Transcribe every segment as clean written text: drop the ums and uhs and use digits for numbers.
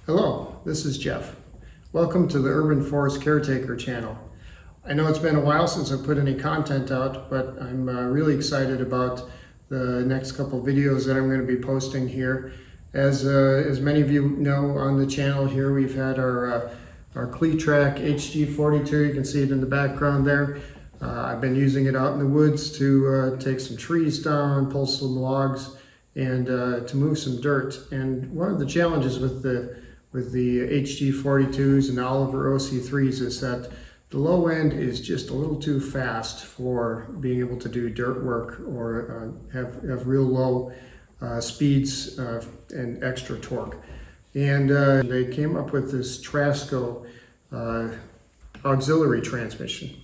Hello, this is Jeff. Welcome to the Urban Forest Caretaker channel. I know it's been a while since I put any content out, but I'm really excited about the next couple videos that I'm going to be posting here. As many of you know, on the channel here, we've had our Cletrac HG42. You can see it in the background there. I've been using it out in the woods to take some trees down, pull some logs, and to move some dirt. And one of the challenges with the HG42s and Oliver OC3s is that the low end is just a little too fast for being able to do dirt work or have real low speeds and extra torque. And they came up with this Trasco auxiliary transmission.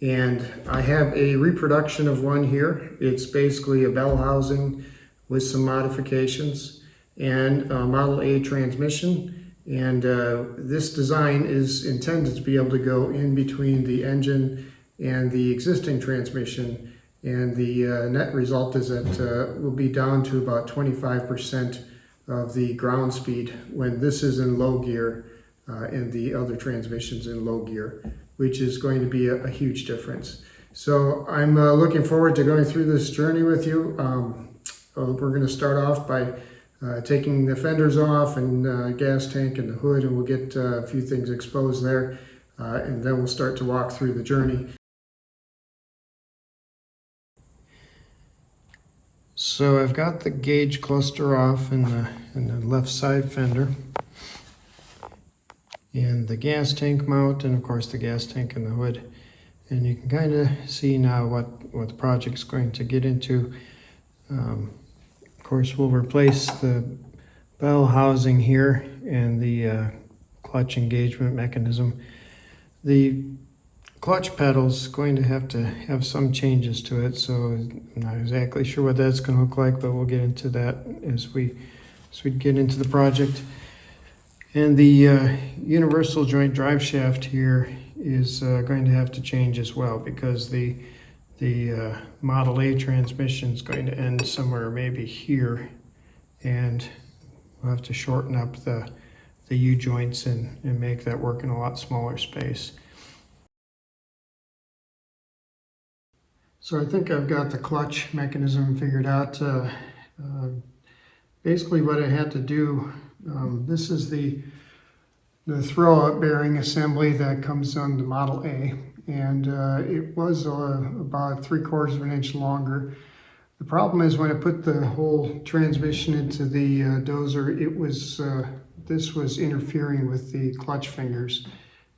And I have a reproduction of one here. It's basically a bell housing with some modifications and a Model A transmission. And this design is intended to be able to go in between the engine and the existing transmission. And the net result is that we'll be down to about 25% of the ground speed when this is in low gear and the other transmissions in low gear, which is going to be a huge difference. So I'm looking forward to going through this journey with you. We're going to start off by taking the fenders off and gas tank and the hood, and we'll get a few things exposed there, and then we'll start to walk through the journey. So I've got the gauge cluster off in the left side fender, and the gas tank mount, and of course the gas tank and the hood. And you can kind of see now what the project's going to get into. Of course, we'll replace the bell housing here and the clutch engagement mechanism. The clutch pedal's going to have some changes to it, so I'm not exactly sure what that's going to look like, but we'll get into that as we get into the project. And the universal joint drive shaft here is going to have to change as well, because the Model A transmission is going to end somewhere maybe here, and we'll have to shorten up the U-joints and make that work in a lot smaller space. So I think I've got the clutch mechanism figured out. Basically what I had to do, this is the throw-up bearing assembly that comes on the Model A. And it was about 3/4 of an inch longer. The problem is when I put the whole transmission into the Dozer, this was interfering with the clutch fingers.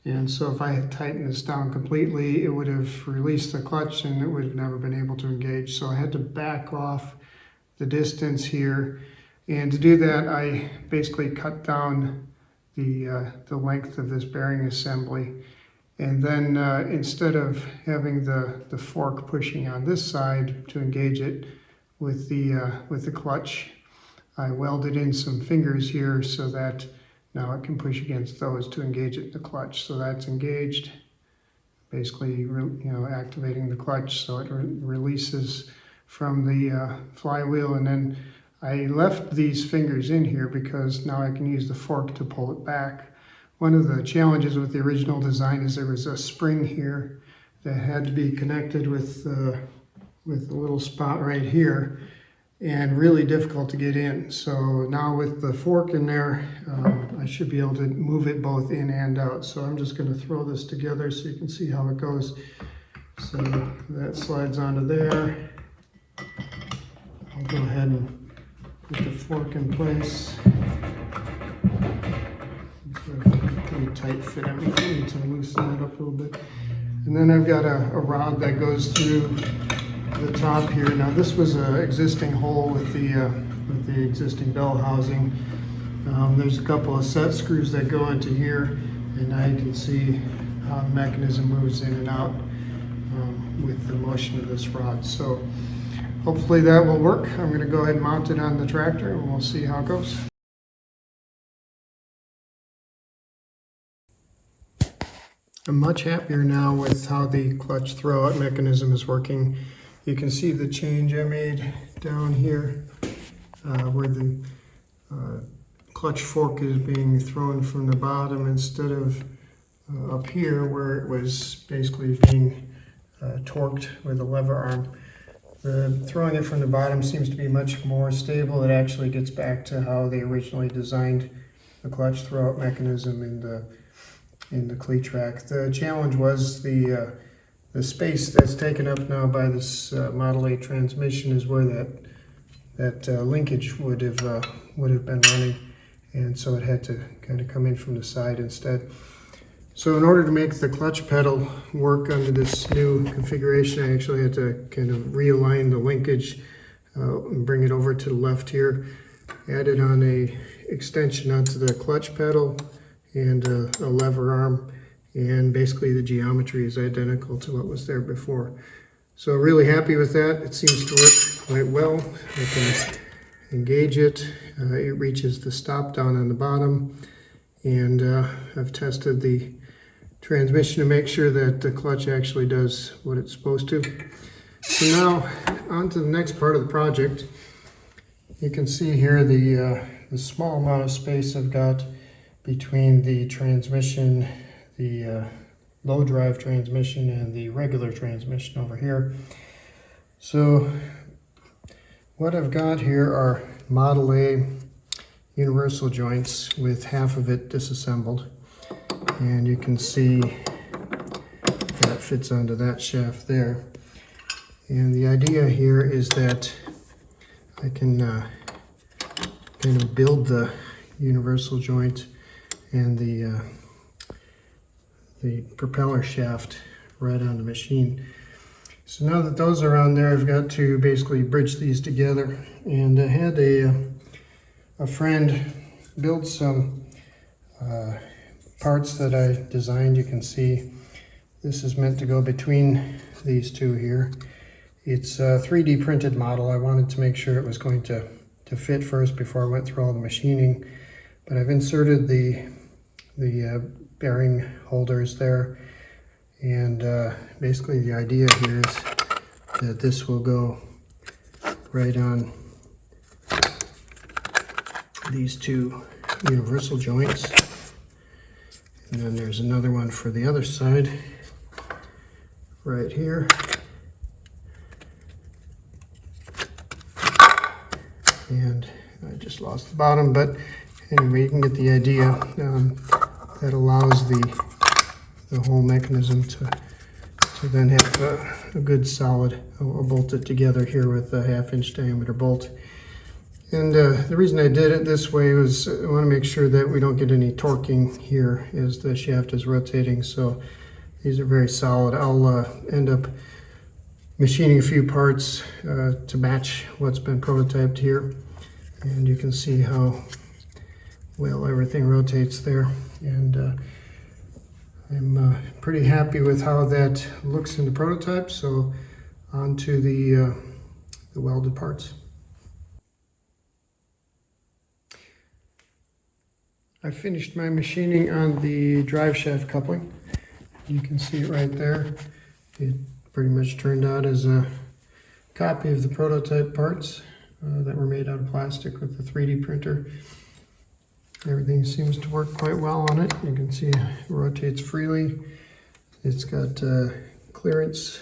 And so if I had tightened this down completely, it would have released the clutch and it would have never been able to engage. So I had to back off the distance here. And to do that, I basically cut down the length of this bearing assembly. And then instead of having the fork pushing on this side to engage it with the clutch, I welded in some fingers here so that now it can push against those to engage it in the clutch. So that's engaged, basically activating the clutch so it releases from the flywheel. And then I left these fingers in here because now I can use the fork to pull it back. One of the challenges with the original design is there was a spring here that had to be connected with a little spot right here, and really difficult to get in. So now with the fork in there, I should be able to move it both in and out. So I'm just going to throw this together so you can see how it goes. So that slides onto there. I'll go ahead and put the fork in place. Pretty tight fit. I need to loosen that up a little bit. And then I've got a rod that goes through the top here. Now this was an existing hole with the existing bell housing. There's a couple of set screws that go into here, and now you can see how the mechanism moves in and out with the motion of this rod. So hopefully that will work. I'm going to go ahead and mount it on the tractor and we'll see how it goes. I'm much happier now with how the clutch throw-out mechanism is working. You can see the change I made down here where the clutch fork is being thrown from the bottom instead of up here where it was basically being torqued with a lever arm. Throwing it from the bottom seems to be much more stable. It actually gets back to how they originally designed the clutch throwout mechanism in the Cletrac. The challenge was the space that's taken up now by this Model A transmission is where that linkage would have been running, and so it had to kind of come in from the side instead. So in order to make the clutch pedal work under this new configuration, I actually had to kind of realign the linkage and bring it over to the left here. Added on a extension onto the clutch pedal and a lever arm, and basically the geometry is identical to what was there before. So really happy with that. It seems to work quite well. I can engage it. It reaches the stop down on the bottom, and I've tested the transmission to make sure that the clutch actually does what it's supposed to. So now on to the next part of the project. You can see here the small amount of space I've got between the transmission, the low drive transmission, and the regular transmission over here. So what I've got here are Model A universal joints with half of it disassembled. And you can see that fits onto that shaft there. And the idea here is that I can kind of build the universal joint and the propeller shaft right on the machine. So now that those are on there, I've got to basically bridge these together. And I had a friend build some parts that I designed. You can see this is meant to go between these two here. It's a 3D printed model. I wanted to make sure it was going to fit first before I went through all the machining, but I've inserted the bearing holders there, and basically the idea here is that this will go right on these two universal joints. And then there's another one for the other side, right here. And I just lost the bottom, but anyway, you can get the idea. That allows the whole mechanism to then have a good solid. I'll bolt it together here with a 1/2-inch diameter bolt. And the reason I did it this way was I want to make sure that we don't get any torquing here as the shaft is rotating. So these are very solid. I'll end up machining a few parts to match what's been prototyped here. And you can see how well everything rotates there. And I'm pretty happy with how that looks in the prototype. So on to the welded parts. I finished my machining on the drive shaft coupling. You can see it right there. It pretty much turned out as a copy of the prototype parts that were made out of plastic with the 3D printer. Everything seems to work quite well on it. You can see it rotates freely. It's got clearance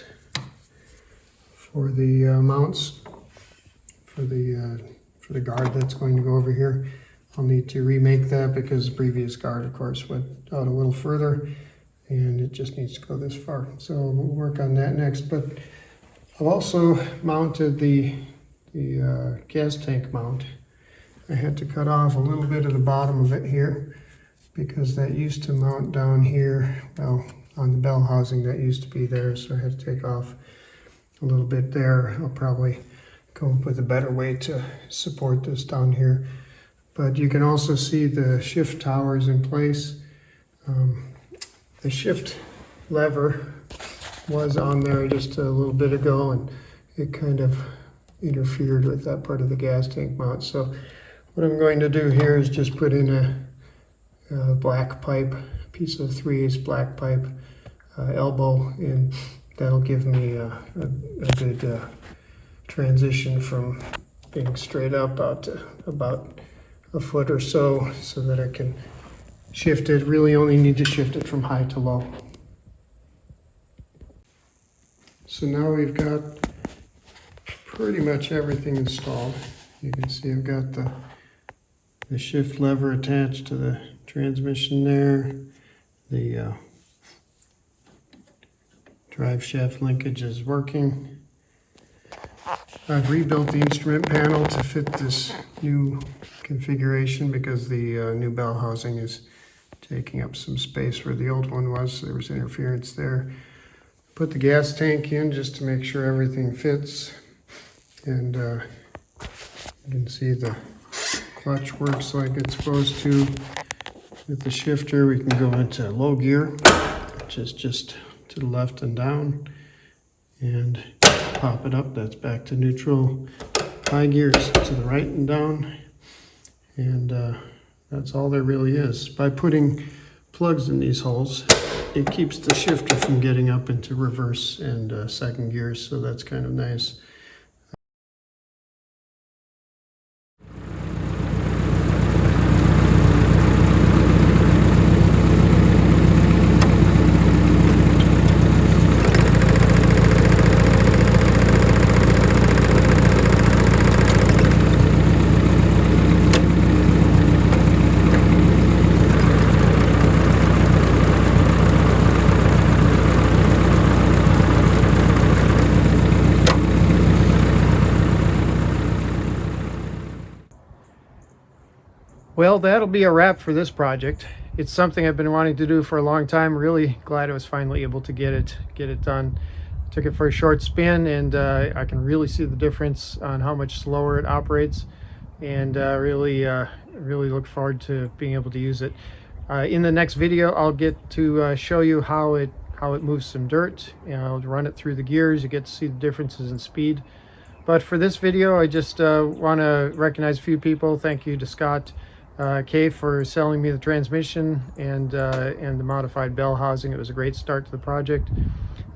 for the mounts for the guard that's going to go over here. I'll need to remake that because the previous guard, of course, went out a little further and it just needs to go this far. So we'll work on that next. But I've also mounted the gas tank mount. I had to cut off a little bit of the bottom of it here because that used to mount down here, well, on the bell housing that used to be there, so I had to take off a little bit there. I'll probably come up with a better way to support this down here. But you can also see the shift towers in place. The shift lever was on there just a little bit ago, and it kind of interfered with that part of the gas tank mount. So what I'm going to do here is just put in a black pipe, a piece of 3/8 black pipe elbow, and that'll give me a good transition from being straight up out to about a foot or so that I can shift it. Really only need to shift it from high to low. So now we've got pretty much everything installed. You can see I've got the shift lever attached to the transmission there. The drive shaft linkage is working. I've rebuilt the instrument panel to fit this new configuration because the new bell housing is taking up some space where the old one was, so there was interference there. Put the gas tank in just to make sure everything fits, and you can see the clutch works like it's supposed to. With the shifter we can go into low gear, which is just to the left and down, and pop it up, that's back to neutral. High gear is to the right and down, and that's all there really is. By putting plugs in these holes, it keeps the shifter from getting up into reverse and second gears, so that's kind of nice. Well, that'll be a wrap for this project. It's something I've been wanting to do for a long time. Really glad I was finally able to get it done. Took it for a short spin, and I can really see the difference on how much slower it operates, and really look forward to being able to use it. In the next video, I'll get to show you how it moves some dirt. I'll run it through the gears. You get to see the differences in speed. But for this video, I just want to recognize a few people. Thank you to Scott K for selling me the transmission and the modified bell housing. It was a great start to the project.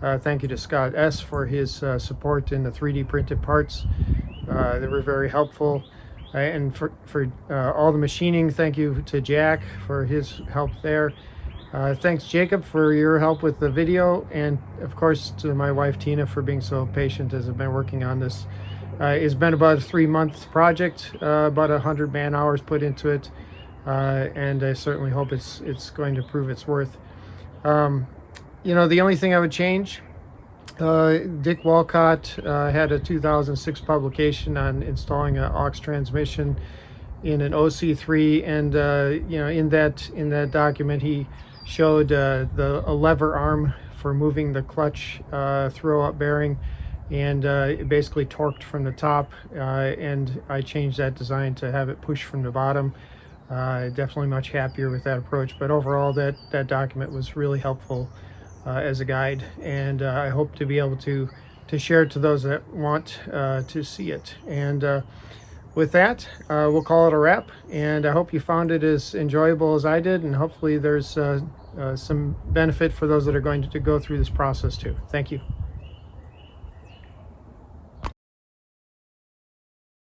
Thank you to Scott S for his support in the 3D printed parts. They were very helpful. And for all the machining, thank you to Jack for his help there. Thanks Jacob for your help with the video, and of course to my wife Tina for being so patient as I've been working on this. It's been about a 3-month project, about 100 man hours put into it, and I certainly hope it's going to prove its worth. You know, the only thing I would change, Dick Walcott had a 2006 publication on installing an aux transmission in an OC3, and you know, in that document he showed a lever arm for moving the clutch throw-up bearing, and it basically torqued from the top, and I changed that design to have it push from the bottom. Definitely much happier with that approach, but overall that document was really helpful as a guide, and I hope to be able to share it to those that want to see it. And with that, we'll call it a wrap, and I hope you found it as enjoyable as I did, and hopefully there's some benefit for those that are going to go through this process too. Thank you.